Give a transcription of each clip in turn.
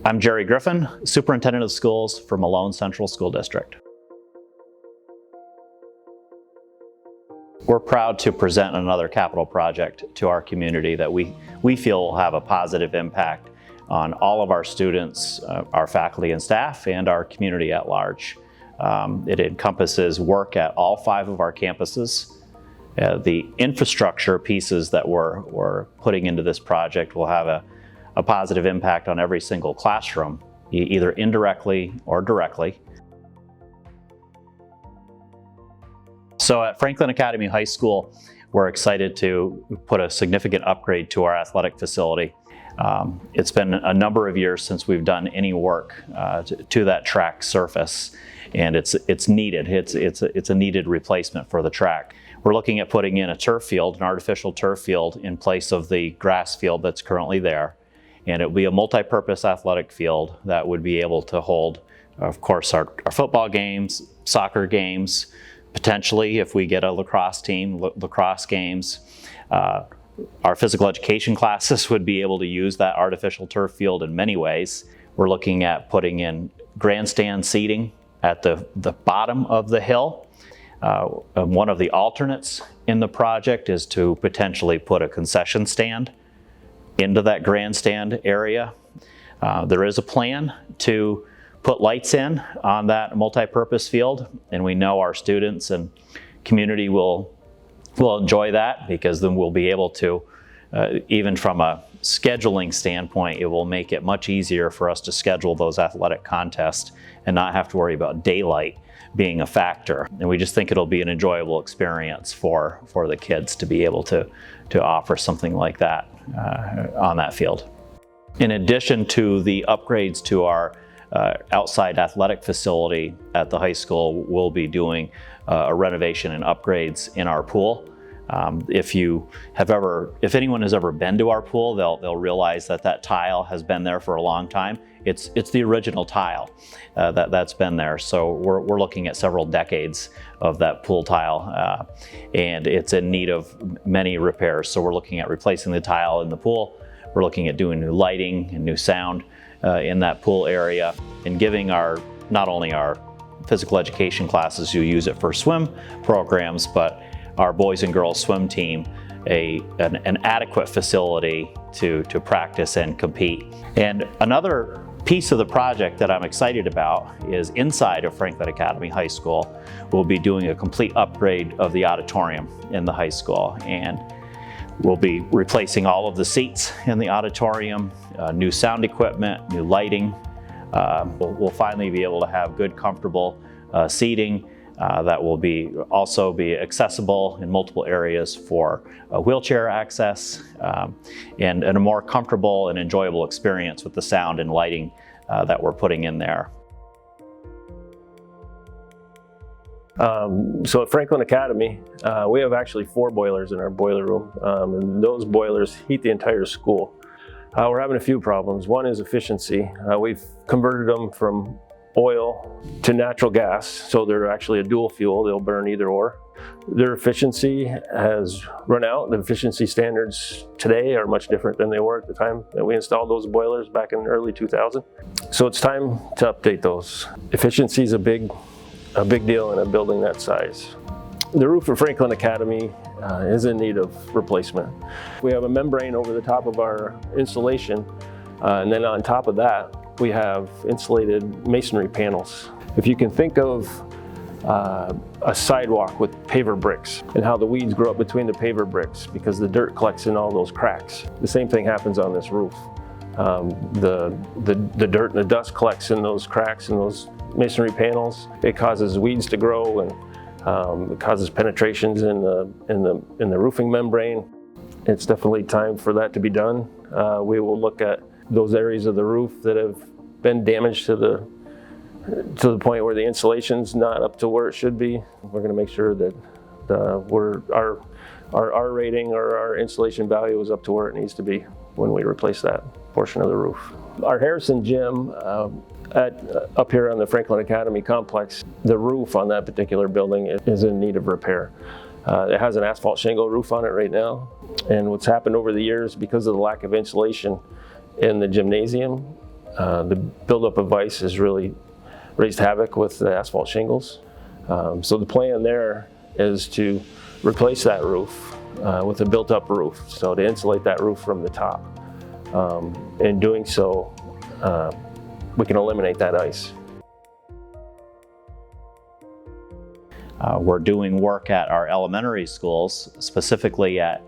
I'm Jerry Griffin, Superintendent of Schools for Malone Central School District. We're proud to present another capital project to our community that we feel will have a positive impact on all of our students, our faculty and staff, and our community at large. It encompasses work at all 5 of our campuses. The infrastructure pieces that we're putting into this project will have a positive impact on every single classroom, either indirectly or directly. So at Franklin Academy High School, we're excited to put a significant upgrade to our athletic facility. It's been a number of years since we've done any work to that track surface, and it's needed. It's a needed replacement for the track. We're looking at putting in a turf field, an artificial turf field, in place of the grass field that's currently there. And it will be a multi-purpose athletic field that would be able to hold, of course, our football games, soccer games, potentially, if we get a lacrosse team, lacrosse games. Our physical education classes would be able to use that artificial turf field in many ways. We're looking at putting in grandstand seating at the bottom of the hill. One of the alternates in the project is to potentially put a concession stand into that grandstand area. There is a plan to put lights in on that multi-purpose field, and we know our students and community will enjoy that, because then we'll be able to, even from a scheduling standpoint, it will make it much easier for us to schedule those athletic contests and not have to worry about daylight being a factor. And we just think it'll be an enjoyable experience for the kids to be able to offer something like that on that field. In addition to the upgrades to our outside athletic facility at the high school, we'll be doing a renovation and upgrades in our pool. If anyone has ever been to our pool, they'll realize that tile has been there for a long time. It's the original tile that's been there. So we're looking at several decades of that pool tile, and it's in need of many repairs. So we're looking at replacing the tile in the pool. We're looking at doing new lighting and new sound in that pool area, and giving not only our physical education classes who use it for swim programs, but our boys and girls swim team an adequate facility to practice and compete. And another piece of the project that I'm excited about is inside of Franklin Academy High School. We'll be doing a complete upgrade of the auditorium in the high school, and we'll be replacing all of the seats in the auditorium, new sound equipment, new lighting. We'll finally be able to have good, comfortable seating that will also be accessible in multiple areas for wheelchair access, and a more comfortable and enjoyable experience with the sound and lighting that we're putting in there. So at Franklin Academy, we have actually 4 boilers in our boiler room, and those boilers heat the entire school. We're having a few problems. One is efficiency. We've converted them from oil to natural gas, so they're actually a dual fuel. They'll burn either or. Their efficiency has run out. The efficiency standards today are much different than they were at the time that we installed those boilers back in early 2000. So it's time to update those. Efficiency is a big deal in a building that size. The roof of Franklin Academy is in need of replacement. We have a membrane over the top of our installation, and then on top of that, we have insulated masonry panels. If you can think of a sidewalk with paver bricks and how the weeds grow up between the paver bricks because the dirt collects in all those cracks, the same thing happens on this roof. The dirt and the dust collects in those cracks and those masonry panels. It causes weeds to grow, and it causes penetrations in the roofing membrane. It's definitely time for that to be done. We will look at those areas of the roof that have been damaged to the point where the insulation's not up to where it should be. We're going to make sure that our R rating or our insulation value is up to where it needs to be when we replace that portion of the roof. Our Harrison gym up here on the Franklin Academy complex, the roof on that particular building is in need of repair. It has an asphalt shingle roof on it right now, and what's happened over the years because of the lack of insulation in the gymnasium, The buildup of ice has really raised havoc with the asphalt shingles. So the plan there is to replace that roof with a built-up roof, so to insulate that roof from the top. In doing so, we can eliminate that ice. We're doing work at our elementary schools, specifically at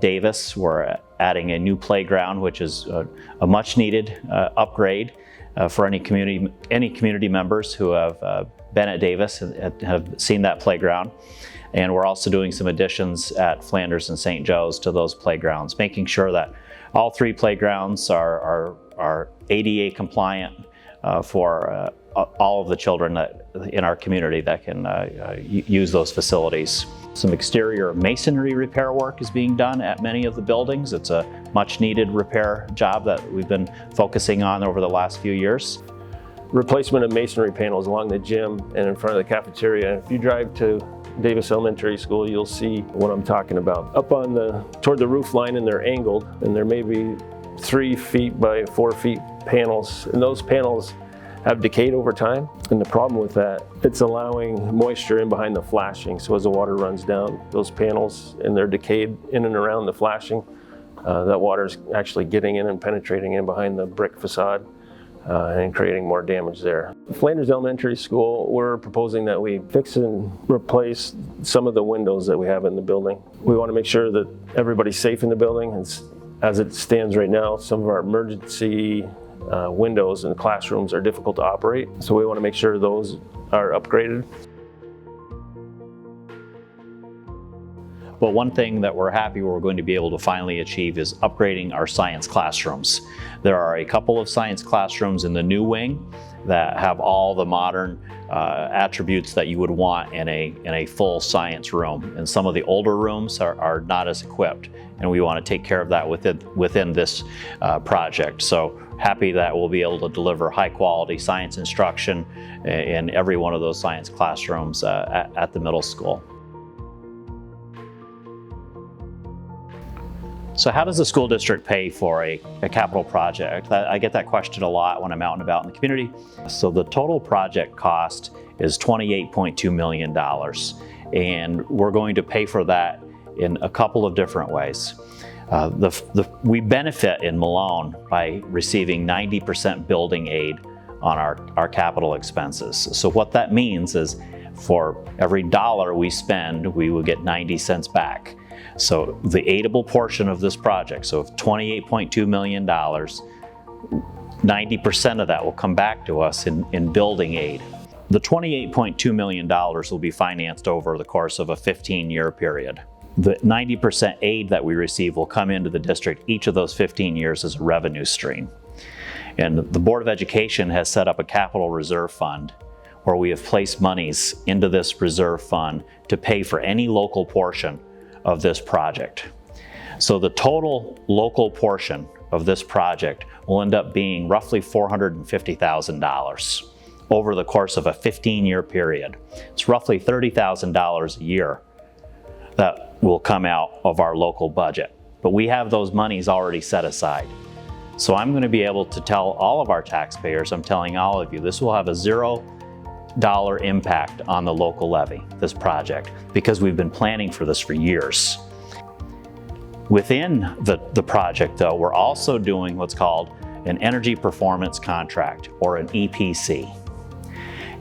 Davis. We're adding a new playground, which is a much-needed upgrade for any community members who have been at Davis and have seen that playground. And we're also doing some additions at Flanders and St. Joe's to those playgrounds, making sure that all three playgrounds are ADA compliant for all of the children in our community that can use those facilities. Some exterior masonry repair work is being done at many of the buildings. It's a much needed repair job that we've been focusing on over the last few years. Replacement of masonry panels along the gym and in front of the cafeteria. If you drive to Davis Elementary School, you'll see what I'm talking about. Up toward the roof line, and they're angled, and there may be 3 feet by 4 feet panels, and those panels have decayed over time. And the problem with that, it's allowing moisture in behind the flashing. So as the water runs down those panels and they're decayed in and around the flashing, that water's actually getting in and penetrating in behind the brick facade and creating more damage there. Flanders Elementary School, we're proposing that we fix and replace some of the windows that we have in the building. We want to make sure that everybody's safe in the building. As it stands right now, some of our emergency windows in the classrooms are difficult to operate, so we want to make sure those are upgraded. But one thing that we're happy we're going to be able to finally achieve is upgrading our science classrooms. There are a couple of science classrooms in the new wing that have all the modern attributes that you would want in a full science room. And some of the older rooms are not as equipped, and we want to take care of that within this project. So happy that we'll be able to deliver high quality science instruction in every one of those science classrooms at the middle school. So how does the school district pay for a capital project? I get that question a lot when I'm out and about in the community. So the total project cost is $28.2 million. And we're going to pay for that in a couple of different ways. We benefit in Malone by receiving 90% building aid on our capital expenses. So what that means is for every dollar we spend, we will get 90 cents back. So the aidable portion of this project, so if $28.2 million, 90% of that will come back to us in building aid. The $28.2 million will be financed over the course of a 15-year period. The 90% aid that we receive will come into the district each of those 15 years as a revenue stream. And the Board of Education has set up a capital reserve fund where we have placed monies into this reserve fund to pay for any local portion of this project. So the total local portion of this project will end up being roughly $450,000 over the course of a 15-year period. It's roughly $30,000 a year that will come out of our local budget. But we have those monies already set aside. So I'm going to be able to tell all of our taxpayers, I'm telling all of you, this will have a $0 impact on the local levy, this project, because we've been planning for this for years. Within the project, though, we're also doing what's called an energy performance contract, or an EPC.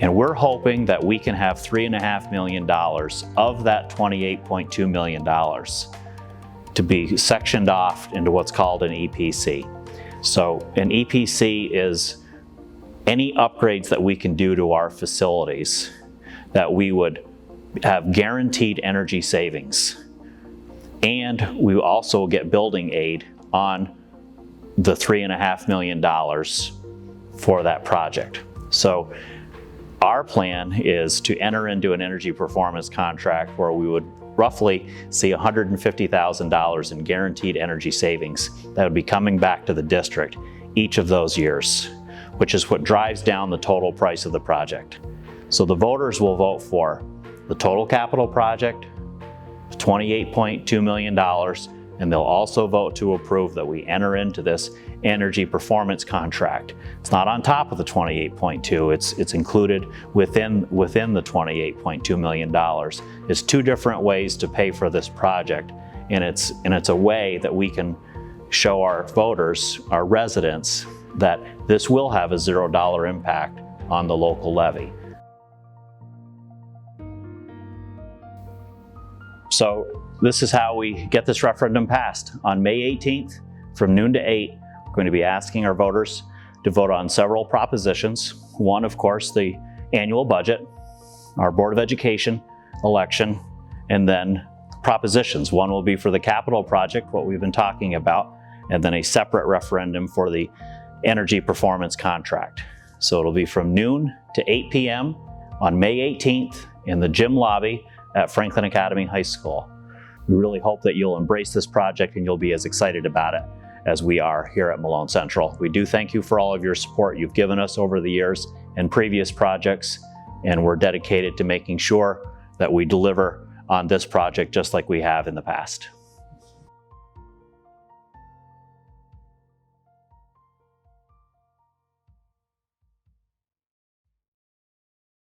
And we're hoping that we can have $3.5 million of that $28.2 million to be sectioned off into what's called an EPC. So an EPC is any upgrades that we can do to our facilities that we would have guaranteed energy savings. And we also get building aid on the $3.5 million for that project. So our plan is to enter into an energy performance contract where we would roughly see $150,000 in guaranteed energy savings that would be coming back to the district each of those years, which is what drives down the total price of the project. So the voters will vote for the total capital project, $28.2 million, and they'll also vote to approve that we enter into this energy performance contract. It's not on top of the 28.2, it's included within the $28.2 million. It's two different ways to pay for this project, and it's a way that we can show our voters, our residents, that this will have a $0 impact on the local levy. So this is how we get this referendum passed. On May 18th, from noon to 8, we're going to be asking our voters to vote on several propositions. One, of course, the annual budget, our Board of Education election, and then propositions. One will be for the capital project, what we've been talking about, and then a separate referendum for the energy performance contract. So it'll be from noon to 8 p.m. on May 18th in the gym lobby at Franklin Academy High School. We really hope that you'll embrace this project and you'll be as excited about it as we are here at Malone Central. We do thank you for all of your support you've given us over the years and previous projects, and we're dedicated to making sure that we deliver on this project just like we have in the past.